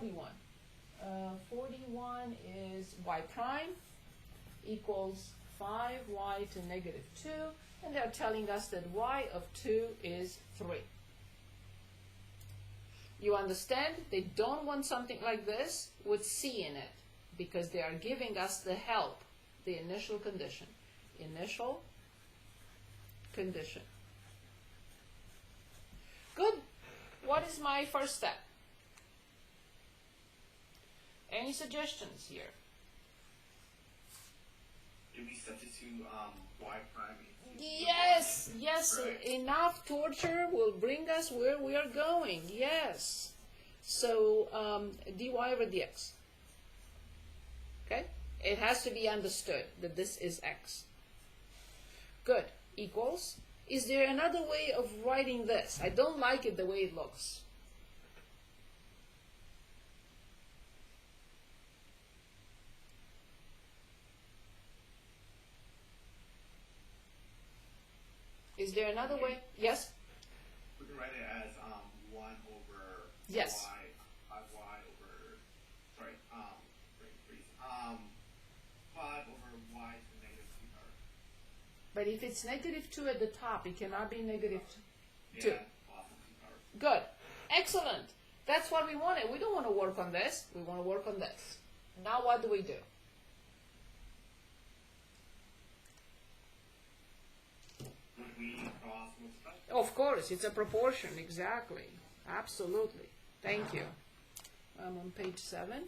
41? 41 is y prime equals 5y to negative 2, and they're telling us that y of 2 is 3. You understand? They don't want something like this with c in it, because they are giving us the help, the initial condition. Initial condition. Good. What is my first step? Any suggestions here? Do we substitute y prime? Yes, yes, right? Enough torture will bring us where we are going. Yes. So dy over dx. Okay? It has to be understood that this is x. Good. Equals. Is there another way of writing this? I don't like it the way it looks. Is there another way? Yes? We can write it as 1 over Yes. y, 5y over, sorry, freeze. 5 over y to the negative 2 power. But if it's negative 2 at the top, it cannot be negative 2. Yeah, awesome, 2 power. Good. Excellent. That's what we wanted. We don't want to work on this. We want to work on this. Now what do we do? Would we cross multiply? Of course, it's a proportion. Exactly. Absolutely. Thank you. I'm on page 7.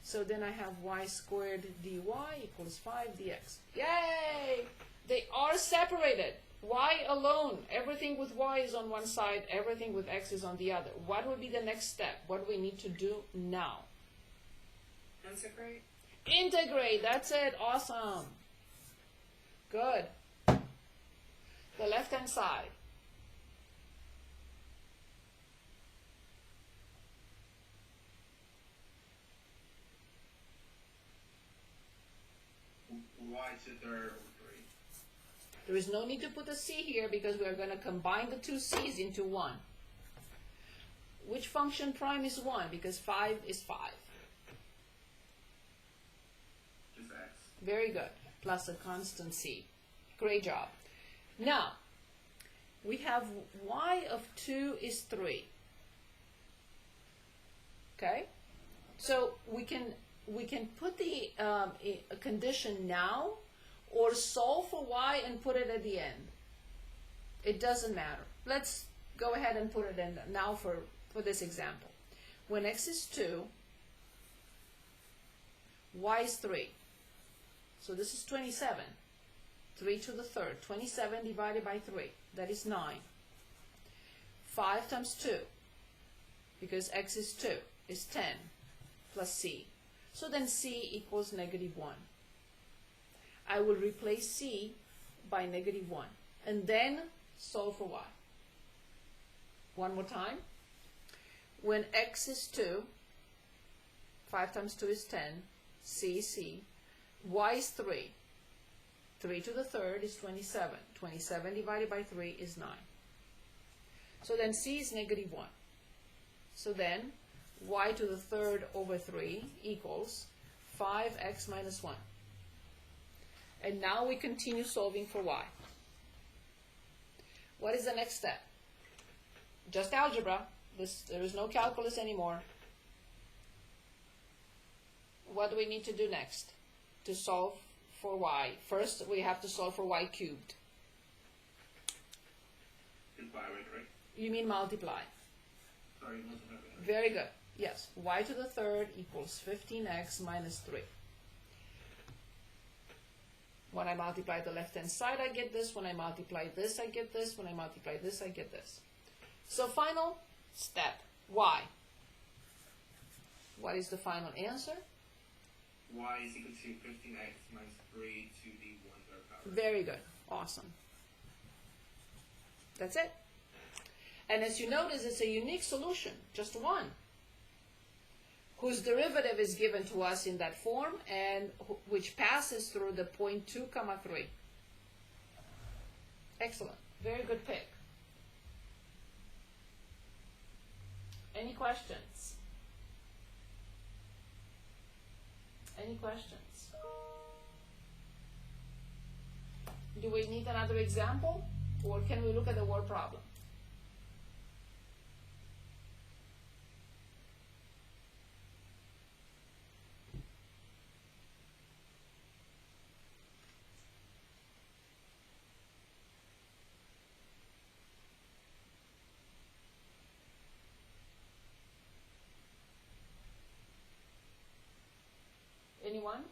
So then I have y squared dy equals 5 dx. Yay! They are separated. Y alone. Everything with y is on one side. Everything with x is on the other. What would be the next step? What do we need to do now? Integrate. Integrate. That's it. Awesome. Good. The left-hand side. Y to the third over 3. There is no need to put a c here because we are going to combine the two c's into one. Which function prime is 1? Because 5 is 5. Just x. Very good. Plus a constant c. Great job. Now, we have y of 2 is 3. Okay? So we can put the a condition now, or solve for y and put it at the end. It doesn't matter. Let's go ahead and put it in now for this example. When x is 2, y is 3. So this is 27. 3 to the third. 27 divided by 3. That is 9. 5 times 2, because x is 2, is 10, plus c. So then c equals negative 1. I will replace c by negative 1. And then solve for y. One more time. When x is 2, 5 times 2 is 10, c is c. Y is 3. 3 to the third is 27. 27 divided by 3 is 9. So then c is negative 1. So then y to the third over 3 equals 5x minus 1. And now we continue solving for y. What is the next step? Just algebra. There is no calculus anymore. What do we need to do next to solve for y? First, we have to solve for y cubed. Multiply, right? You mean multiply. Sorry, multiply. Very good. Yes. Y to the third equals 15x minus 3. When I multiply the left-hand side, I get this. When I multiply this, I get this. When I multiply this, I get this. So final step, y. What is the final answer? Y is equal to 15x minus 3 to the 1/3 power. Very good. Awesome. That's it. And as you notice, it's a unique solution, just one, whose derivative is given to us in that form and which passes through the point 2, 3. Excellent. Very good pick. Any questions? Any questions? Do we need another example, or can we look at the word problem? Anyone?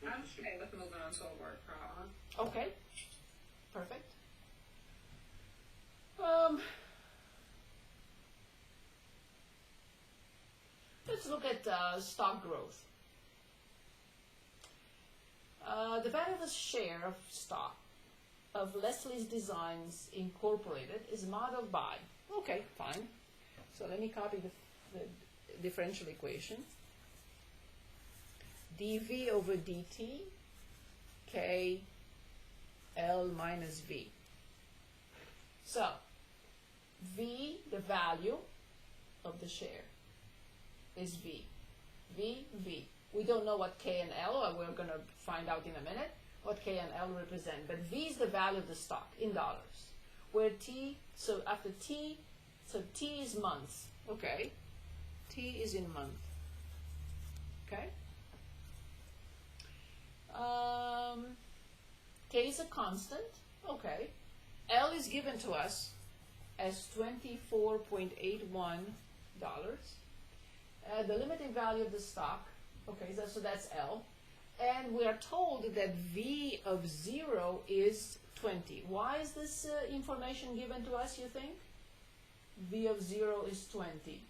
I'm okay with moving on to a word problem. Okay, perfect. Let's look at stock growth. The value of the share of stock of Leslie's Designs Incorporated is modeled by. Okay, fine. So let me copy the differential equation. dv over dt, k L minus v. So, v, the value of the share, is v. V. We don't know what k and L are. We're going to find out in a minute what k and L represent. But v is the value of the stock in dollars. Where t, so after t, so t is months. Okay. T is in month. Okay. K is a constant. Okay. L is given to us as $24.81. The limiting value of the stock, okay, so that's L. And we are told that V of 0 is 20. Why is this information given to us, you think? V of 0 is 20.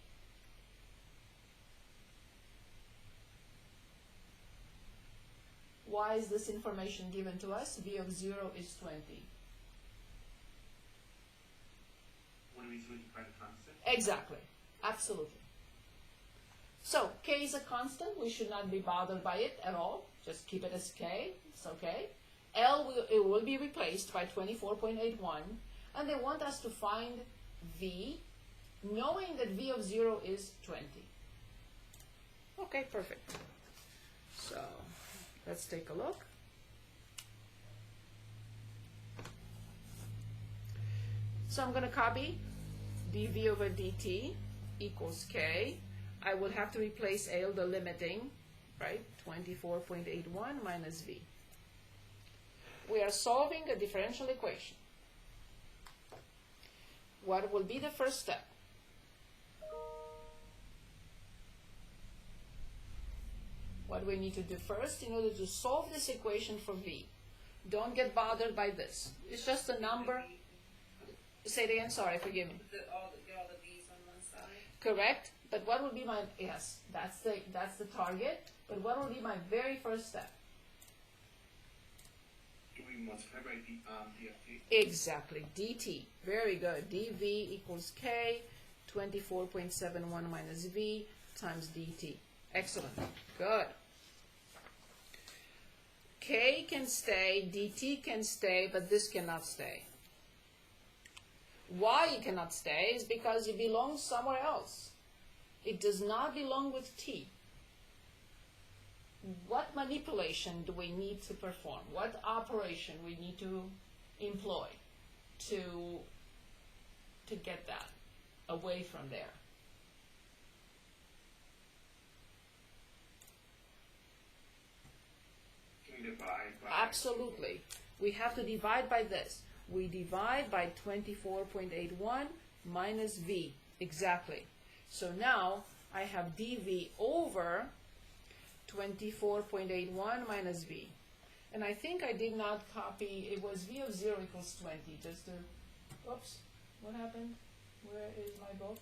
Why is this information given to us? V of 0 is 20. What do we do by the constant? Exactly. Absolutely. So, K is a constant. We should not be bothered by it at all. Just keep it as K. It's okay. L will be replaced by 24.81. And they want us to find V, knowing that V of 0 is 20. Okay, perfect. So, let's take a look. So I'm going to copy dv over dt equals k. I will have to replace L, the limiting, right? 24.81 minus v. We are solving a differential equation. What will be the first step? What do we need to do first in order to solve this equation for v? Don't get bothered by this. It's just a number. Say it again, sorry, forgive me. Get all the V's on one side. Correct, but what would be my, yes, that's the target, but what would be my very first step? Do we multiply by dft? Exactly, dt, very good. dv equals k, 24.71 minus v times dt. Excellent, good. K can stay, dt can stay, but this cannot stay. Why it cannot stay is because it belongs somewhere else. It does not belong with t. What manipulation do we need to perform? What operation we need to employ to get that away from there? Can we divide by? Absolutely. We have to divide by this. We divide by 24.81 minus v. Exactly. So now I have dv over 24.81 minus v. And I think I did not copy, it was v of 0 equals 20. Just to, oops, what happened? Where is my book?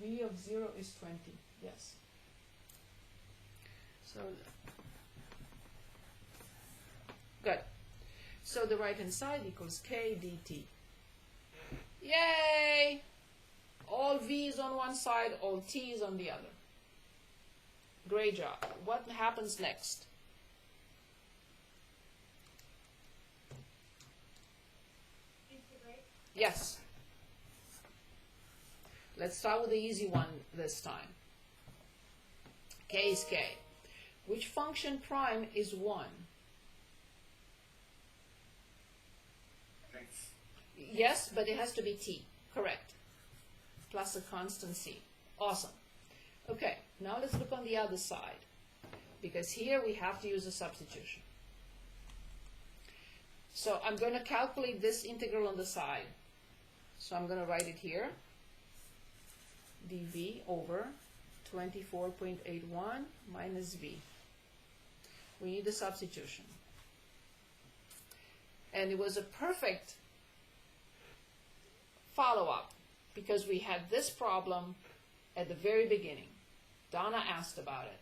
V of 0 is 20, yes. So, good. So the right-hand side equals k dt. Yay! All v is on one side, all t is on the other. Great job. What happens next? Integrate. Yes. Let's start with the easy one this time. K is K. Which function prime is 1? Thanks. Yes, but it has to be t. Correct. Plus a constant c. Awesome. Okay, now let's look on the other side, because here we have to use a substitution. So I'm going to calculate this integral on the side. So I'm going to write it here. dv over 24.81 minus v. We need a substitution. And it was a perfect follow-up because we had this problem at the very beginning. Donna asked about it.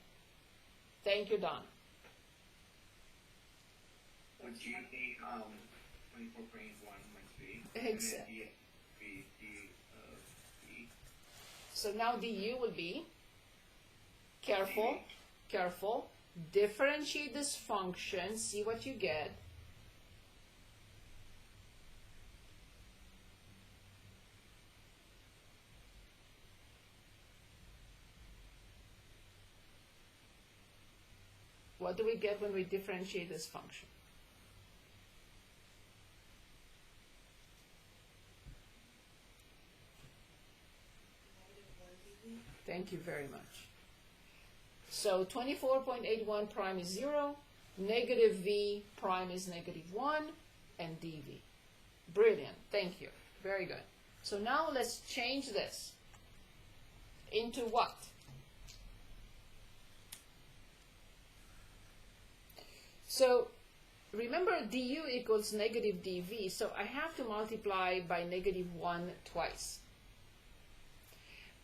Thank you, Donna. Would you need 24.81 minus v? Exactly. V. So now du will be, careful, differentiate this function, see what you get. What do we get when we differentiate this function? Thank you very much. So 24.81 prime is 0, negative v prime is negative 1, and dv. Brilliant. Thank you. Very good. So now let's change this into what? So remember du equals negative dv, so I have to multiply by negative 1 twice,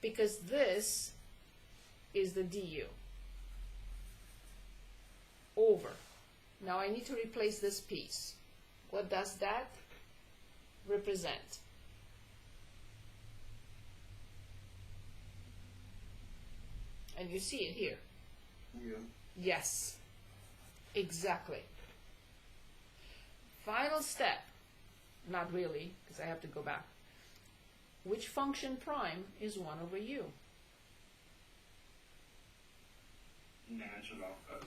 because this is the du over. Now I need to replace this piece. What does that represent? And you see it here. Yeah. Yes, exactly. Final step. Not really, because I have to go back. Which function prime is 1 over u? Natural log of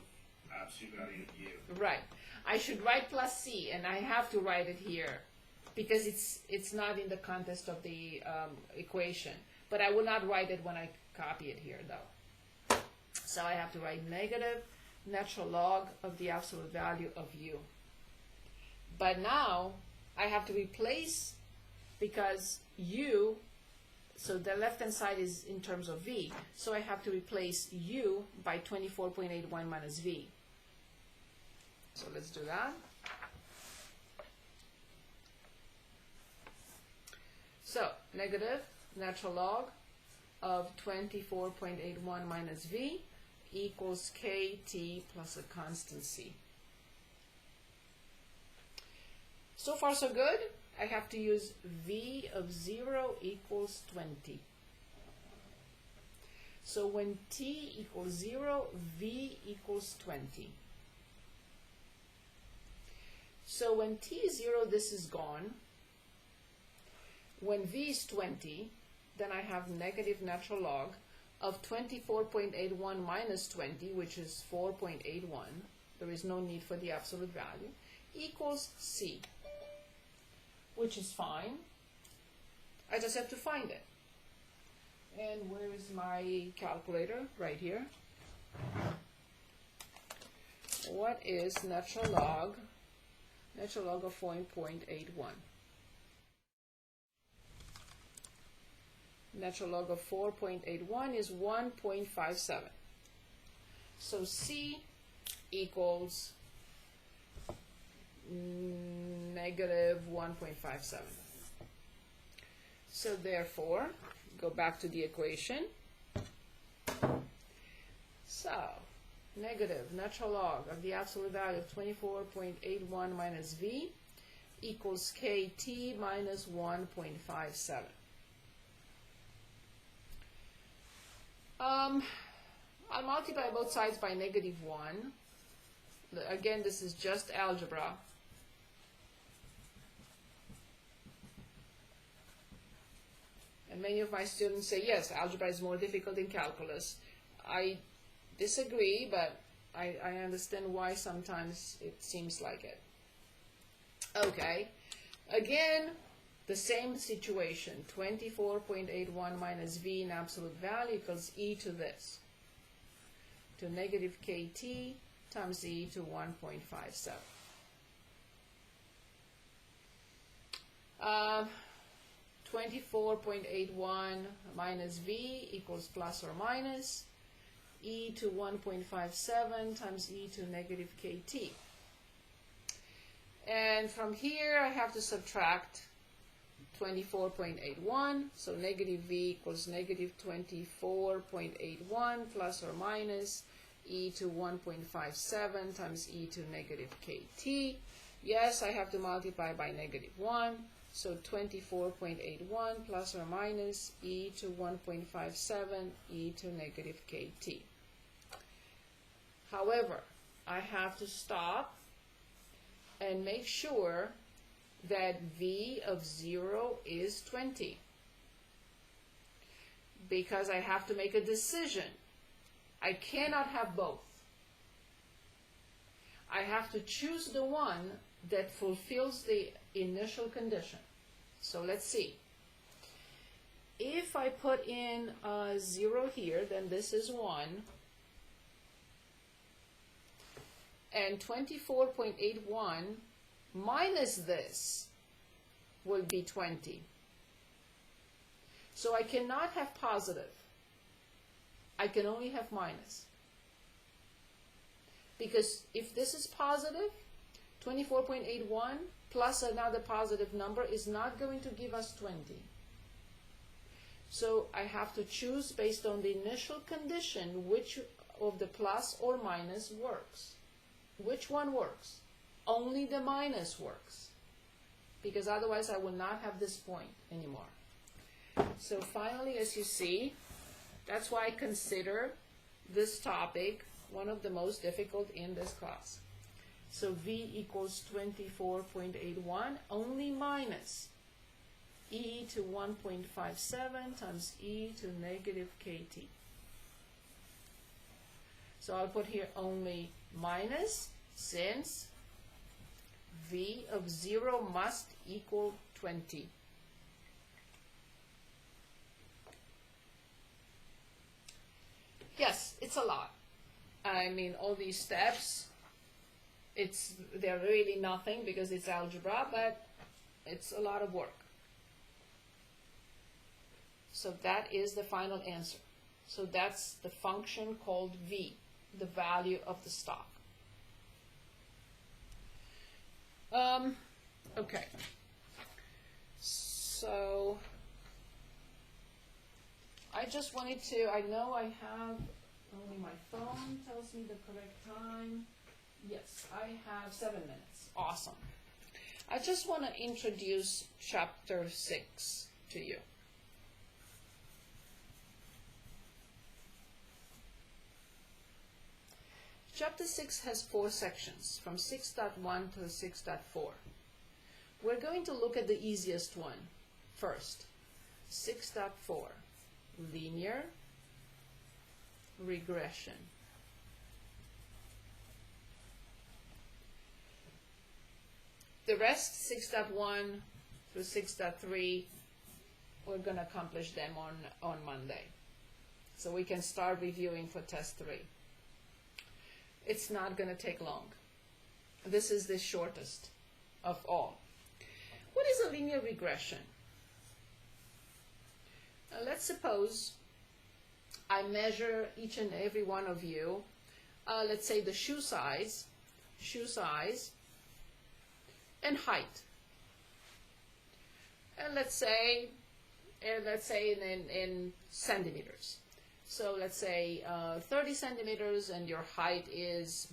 absolute value of u. Right. I should write plus c, and I have to write it here because it's not in the context of the equation. But I will not write it when I copy it here, though. So I have to write negative natural log of the absolute value of u. But now I have to replace, because u, so the left-hand side is in terms of v, so I have to replace u by 24.81 minus v. So let's do that. So negative natural log of 24.81 minus v equals kt plus a constant c. So far so good. I have to use v of 0 equals 20. So when t equals 0, v equals 20. So when t is 0, this is gone. When v is 20, then I have negative natural log of 24.81 minus 20, which is 4.81. There is no need for the absolute value, equals c, which is fine. I just have to find it. And where is my calculator? Right here. What is natural log? Natural log of 4.81. Natural log of 4.81 is 1.57. So c equals negative 1.57. So therefore, go back to the equation. So negative natural log of the absolute value of 24.81 minus v equals kt minus 1.57. I'll multiply both sides by negative 1. Again, this is just algebra. And many of my students say, yes, algebra is more difficult than calculus. I disagree, but I understand why sometimes it seems like it. Okay, again, the same situation, 24.81 minus v in absolute value equals e to this, to negative kt times e to 1.57. 24.81 minus v equals plus or minus e to 1.57 times e to negative kt. And from here I have to subtract 24.81, so negative v equals negative 24.81 plus or minus e to 1.57 times e to negative kt. Yes, I have to multiply by negative 1, so 24.81 plus or minus e to 1.57 e to negative kt. However, I have to stop and make sure that v of 0 is 20, because I have to make a decision. I cannot have both. I have to choose the one that fulfills the initial condition. So let's see. If I put in 0 here, then this is 1. And 24.81 minus this will be 20. So I cannot have positive. I can only have minus. Because if this is positive, 24.81 plus another positive number is not going to give us 20. So I have to choose based on the initial condition which of the plus or minus works. Which one works? Only the minus works, because otherwise I will not have this point anymore. So finally, as you see, that's why I consider this topic one of the most difficult in this class. So v equals 24.81, only minus e to 1.57 times e to negative kt. So I'll put here only minus, since v of 0 must equal 20. Yes, it's a lot. I mean, all these steps, they're really nothing because it's algebra, but it's a lot of work. So that is the final answer. So that's the function called v, the value of the stock. Okay. So I just wanted to, I know I have only my phone tells me the correct time. Yes, I have 7 minutes. Awesome. I just want to introduce chapter 6 to you. Chapter 6 has 4 sections, from 6.1 to 6.4. We're going to look at the easiest one first. 6.4, linear regression. The rest, 6.1 through 6.3, we're going to accomplish them on Monday. So we can start reviewing for test 3. It's not going to take long. This is the shortest of all. What is a linear regression? Now let's suppose I measure each and every one of you, let's say the shoe size, and height. And let's say in centimeters. So let's say 30 centimeters and your height is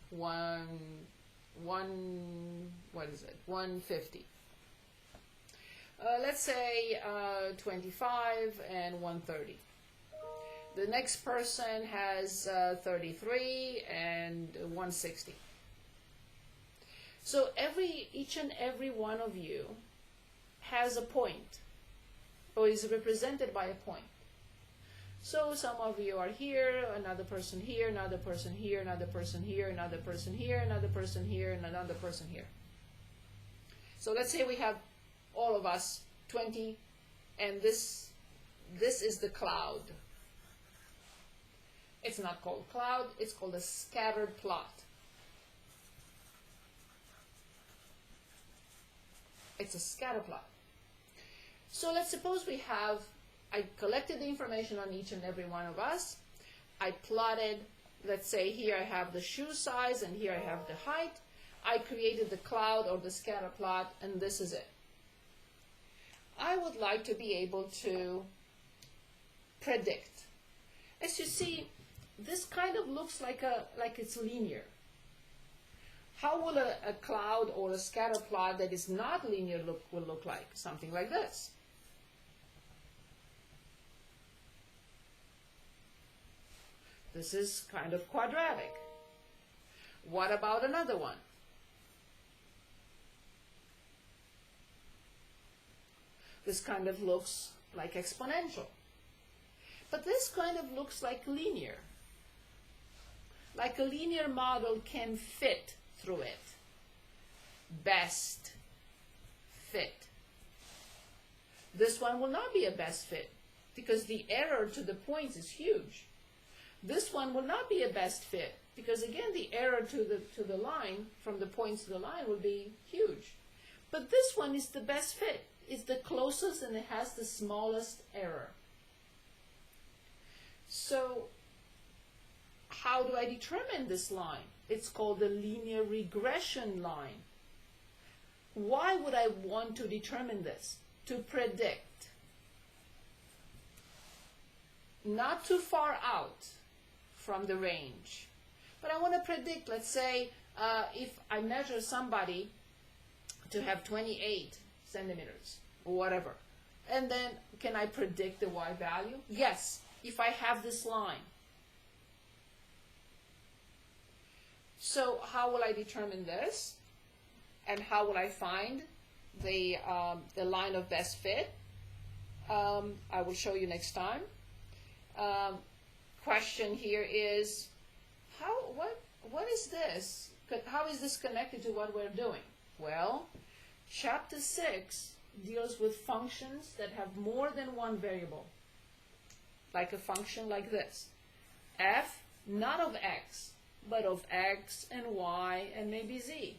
150. Let's say 25 and 130. The next person has 33 and 160. So each and every one of you has a point or is represented by a point. So some of you are here, another person here, another person here, another person here, another person here, another person here, and another person here. So let's say we have all of us 20, and this is the cloud. It's not called cloud, it's called a scattered plot. It's a scatter plot. So let's suppose I collected the information on each and every one of us. I plotted, let's say here I have the shoe size and here I have the height. I created the cloud or the scatter plot, and this is it. I would like to be able to predict. As you see, this kind of looks like it's linear. How will a cloud or a scatter plot that is not linear will look like? Something like this. This is kind of quadratic. What about another one? This kind of looks like exponential. But this kind of looks like linear. Like a linear model can fit through it. Best fit. This one will not be a best fit because the error to the points is huge. This one will not be a best fit because again the error to the line, from the points to the line, will be huge. But this one is the best fit. It's the closest and it has the smallest error. So how do I determine this line? It's called the linear regression line. Why would I want to determine this? To predict. Not too far out from the range. But I want to predict, let's say, if I measure somebody to have 28 centimeters or whatever, and then can I predict the Y value? Yes, if I have this line. So how will I determine this? And how will I find the line of best fit? I will show you next time. Question here is, what is this? How is this connected to what we're doing? Well, chapter 6 deals with functions that have more than one variable. Like a function like this. F, not of x, but of x and y and maybe z.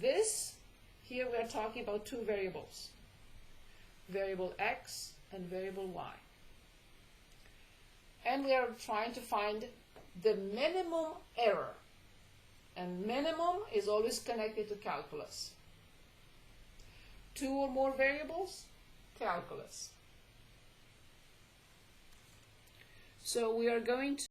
This, here we are talking about two variables. Variable x and variable y. And we are trying to find the minimum error. And minimum is always connected to calculus. Two or more variables, calculus. So we are going to